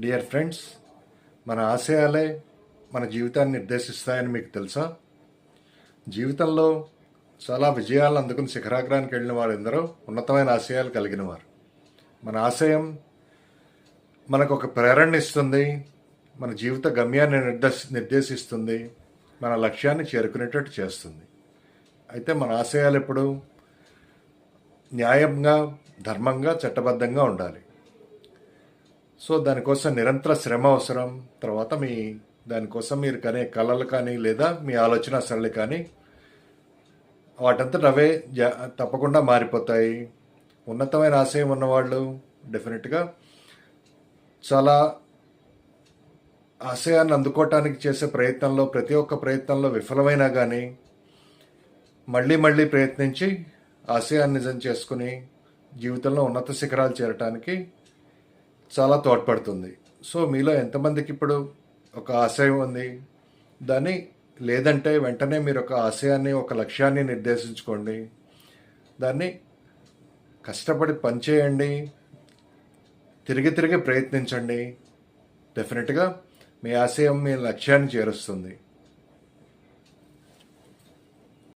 Dear friends, మన ఆశయాలే మన జీవితాన్ని నిర్దేశిస్తాయని మీకు తెలుసా? జీవితంలో చాలా విజయాలను అందుకుని శిఖరాగ్రానికి వెళ్ళిన వారందరూ ఉన్నతమైన ఆశయాలు కలిగిన వారు. మన ఆశయం మనకు ఒక ప్రేరణ ఇస్తుంది, మన జీవిత గమ్యాన్ని నిర్దేశిస్తుంది, మన లక్ష్యాన్ని చేరుకునేటట్టు చేస్తుంది. అయితే మన ఆశయాలు ఎప్పుడు న్యాయంగా, ధర్మంగా, చట్టబద్ధంగా ఉండాలి. సో దానికోసం నిరంతర శ్రమ అవసరం. తర్వాత దానికోసం మీరు కనే కళలు కానీ లేదా మీ ఆలోచన సరళి కానీ వాటంతట అవే తప్పకుండా మారిపోతాయి. ఉన్నతమైన ఆశయం ఉన్నవాళ్ళు డెఫినెట్గా చాలా ఆశయాన్ని అందుకోవటానికి చేసే ప్రయత్నంలో ప్రతి ఒక్క ప్రయత్నంలో విఫలమైనా కానీ మళ్ళీ మళ్ళీ ప్రయత్నించి ఆశయాన్ని నిజం చేసుకుని జీవితంలో ఉన్నత శిఖరాలు చేరటానికి చాలా తోడ్పడుతుంది. సో మీలో ఎంతమందికి ఇప్పుడు ఒక ఆశయం ఉంది? దాన్ని లేదంటే వెంటనే మీరు ఒక ఆశయాన్ని, ఒక లక్ష్యాన్ని నిర్దేశించుకోండి. దాన్ని కష్టపడి పనిచేయండి, తిరిగి తిరిగి ప్రయత్నించండి. డెఫినెట్గా మీ ఆశయం మీ లక్ష్యాన్ని చేరుస్తుంది.